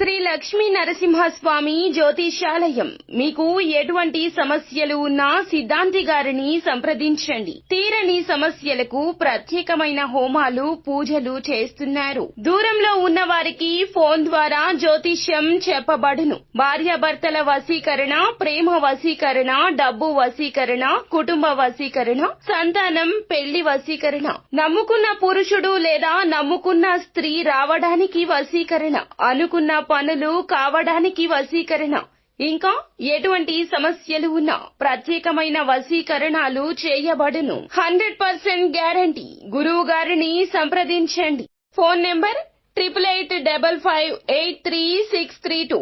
శ్రీ లక్ష్మీ నరసింహస్వామి జ్యోతిష్యాలయం. మీకు ఎటువంటి సమస్యలు ఉన్నా సిద్ధాంతి గారిని సంప్రదించండి. తీరని సమస్యలకు ప్రత్యేకమైన హోమాలు, పూజలు చేస్తున్నారు. దూరంలో ఉన్న వారికి ఫోన్ ద్వారా జ్యోతిష్యం చెప్పబడును. భార్యాభర్తల వశీకరణ, ప్రేమ వశీకరణ, డబ్బు వశీకరణ, కుటుంబ వశీకరణ, సంతానం, పెళ్లి వశీకరణ, నమ్ముకున్న పురుషుడు లేదా నమ్ముకున్న స్త్రీ రావడానికి వశీకరణ, అనుకున్న పనులు కావడానికి వశీకరణ, ఇంకా ఎటువంటి సమస్యలు ఉన్నా ప్రత్యేకమైన వశీకరణాలు చేయబడును. 100% గ్యారంటీ. గురువు గారిని సంప్రదించండి. Phone number 8855583632.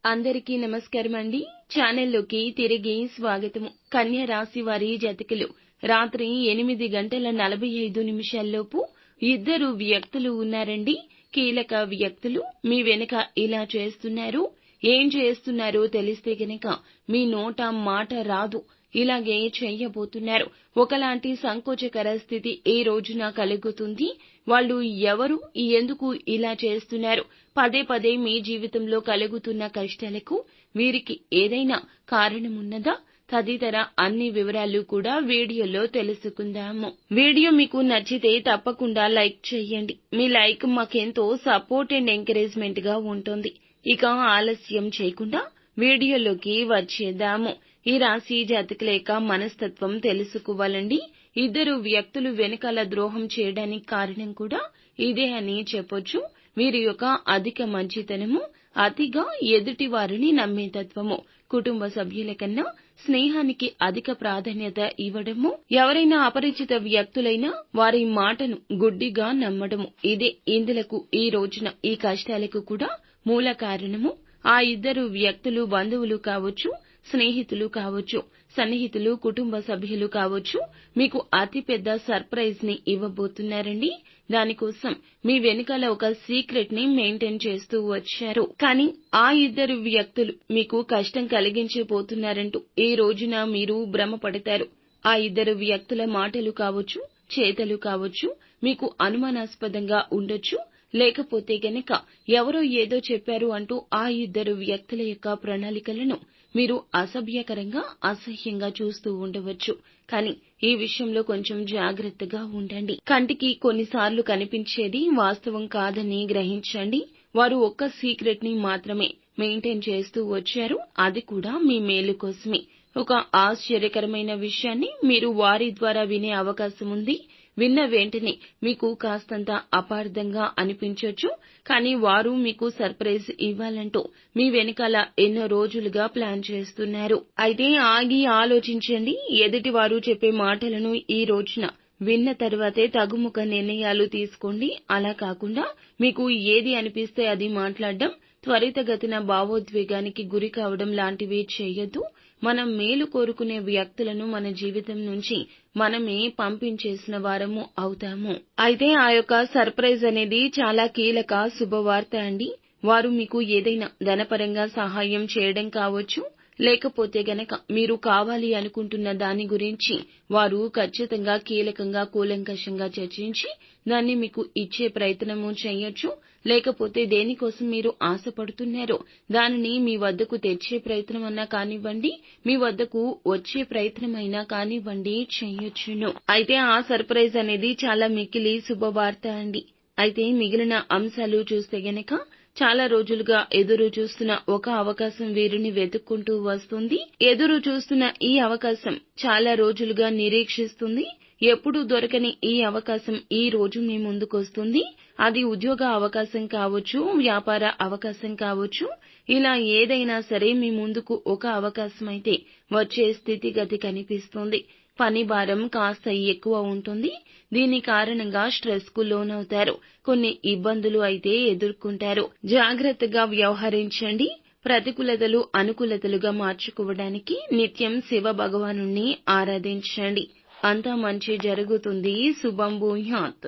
అందరికీ నమస్కారం అండి. ఛానల్లోకి తిరిగి స్వాగతము. కన్యా రాశి వారి జాతకులు రాత్రి 8:45 ఇద్దరు వ్యక్తులు ఉన్నారండి. కీలక వ్యక్తులు మీ వెనుక ఇలా చేస్తున్నారు. ఏం చేస్తున్నారో తెలిస్తే గనక మీ నోట మాట రాదు. ఇలాగే చేయబోతున్నారు. ఒకలాంటి సంకోచకర స్థితి ఈ రోజున కలుగుతుంది. వాళ్ళు ఎవరు, ఎందుకు ఇలా చేస్తున్నారు, పదే పదే మీ జీవితంలో కలుగుతున్న కష్టాలకు వీరికి ఏదైనా కారణమున్నదా తదితర అన్ని వివరాలు కూడా వీడియోలో తెలుసుకుందాము. వీడియో మీకు నచ్చితే తప్పకుండా లైక్ చేయండి. మీ లైక్ మాకెంతో సపోర్ట్ అండ్ ఎంకరేజ్మెంట్ గా ఉంటుంది. ఇక ఆలస్యం చేయకుండా వీడియోలోకి వచ్చేద్దాము. ఈ రాశి జాతకుల యొక్క మనస్తత్వం తెలుసుకోవాలండి. ఇద్దరు వ్యక్తులు వెనకాల ద్రోహం చేయడానికి కారణం కూడా ఇదే అని చెప్పొచ్చు. వీరి యొక్క అధిక మంచితనము, అతిగా ఎదుటి వారిని నమ్మే తత్వము, కుటుంబ సభ్యుల కన్నా స్నేహానికి అధిక ప్రాధాన్యత ఇవ్వడము, ఎవరైనా అపరిచిత వ్యక్తులైనా వారి మాటను గుడ్డిగా నమ్మడము, ఇదే ఇందులకు ఈ రోజున ఈ కష్టాలకు కూడా మూల కారణము. ఆ ఇద్దరు వ్యక్తులు బంధువులు కావచ్చు, స్నేహితులు కావచ్చు, సన్నిహితులు, కుటుంబ సభ్యులు కావచ్చు. మీకు అతిపెద్ద సర్ప్రైజ్ ని ఇవ్వబోతున్నారండి. దానికోసం మీ వెనుకాల ఒక సీక్రెట్ ని మెయింటైన్ చేస్తూ వచ్చారు. కానీ ఆ ఇద్దరు వ్యక్తులు మీకు కష్టం కలిగించబోతున్నారంటూ ఈ రోజున మీరు భ్రమపడతారు. ఆ ఇద్దరు వ్యక్తుల మాటలు కావచ్చు, చేతలు కావచ్చు, మీకు అనుమానాస్పదంగా ఉండొచ్చు. లేకపోతే గనక ఎవరో ఏదో చెప్పారు అంటూ ఆ ఇద్దరు వ్యక్తుల యొక్క ప్రణాళికలను మీరు అసభ్యకరంగా, అసహ్యంగా చూస్తూ ఉండవచ్చు. కానీ ఈ విషయంలో కొంచెం జాగ్రత్తగా ఉండండి. కంటికి కొన్నిసార్లు కనిపించేది వాస్తవం కాదని గ్రహించండి. వారు ఒక్క సీక్రెట్ ని మాత్రమే మెయింటైన్ చేస్తూ వచ్చారు. అది కూడా మీ మేలు కోసమే. ఒక ఆశ్చర్యకరమైన విషయాన్ని మీరు వారి ద్వారా వినే అవకాశం ఉంది. విన్న వెంటనే మీకు కాస్తంత అపార్థంగా అనిపించొచ్చు. కానీ వారు మీకు సర్ప్రైజ్ ఇవ్వాలంటూ మీ వెనకాల ఎన్నో రోజులుగా ప్లాన్ చేస్తున్నారు. అయితే ఆగి ఆలోచించండి. ఎదుటి వారు చెప్పే మాటలను ఈ రోజున విన్న తర్వాతే తగుముఖ నిర్ణయాలు తీసుకోండి. అలా కాకుండా మీకు ఏది అనిపిస్తే అది మాట్లాడడం, త్వరితగతిన భావోద్వేగానికి గురి కావడం లాంటివి చేయొద్దు. మనం మేలు కోరుకునే వ్యక్తులను మన జీవితం నుంచి మనమే పంపించేసిన వారము అవుతాము. అయితే ఆ యొక్క సర్ప్రైజ్ అనేది చాలా కీలక శుభవార్త అండి. వారు మీకు ఏదైనా ధనపరంగా సహాయం చేయడం కావచ్చు, లేకపోతే గనక మీరు కావాలి అనుకుంటున్న దాని గురించి వారు ఖచ్చితంగా కీలకంగా కూలంకషంగా చర్చించి దాన్ని మీకు ఇచ్చే ప్రయత్నము చేయొచ్చు. లేకపోతే దేనికోసం మీరు ఆశపడుతున్నారో దానిని మీ వద్దకు తెచ్చే ప్రయత్నమన్నా కానివ్వండి, మీ వద్దకు వచ్చే ప్రయత్నమైనా కానివ్వండి చేయొచ్చును. అయితే ఆ సర్ప్రైజ్ అనేది చాలా మిక్కిలి శుభవార్త అండి. అయితే మిగిలిన అంశాలు చూస్తే గనక చాలా రోజులుగా ఎదురు చూస్తున్న ఒక అవకాశం వీరిని వెతుక్కుంటూ వస్తుంది. ఎదురు చూస్తున్న ఈ అవకాశం చాలా రోజులుగా నిరీక్షిస్తుంది. ఎప్పుడూ దొరకని ఈ అవకాశం ఈ రోజు మీ ముందుకొస్తుంది. అది ఉద్యోగ అవకాశం కావచ్చు, వ్యాపార అవకాశం కావచ్చు. ఇలా ఏదైనా సరే మీ ముందుకు ఒక అవకాశం అయితే వచ్చే స్థితిగతి కనిపిస్తుంది. పని భారం కాస్త ఎక్కువ ఉంటుంది. దీని కారణంగా స్ట్రెస్ కు లోనవుతారు. కొన్ని ఇబ్బందులు అయితే ఎదుర్కొంటారు. జాగ్రత్తగా వ్యవహరించండి. ప్రతికూలతలు అనుకూలతలుగా మార్చుకోవడానికి నిత్యం శివ భగవానుణ్ణి ఆరాధించండి. అంతా మంచి జరుగుతుంది. శుభం భూయాత్.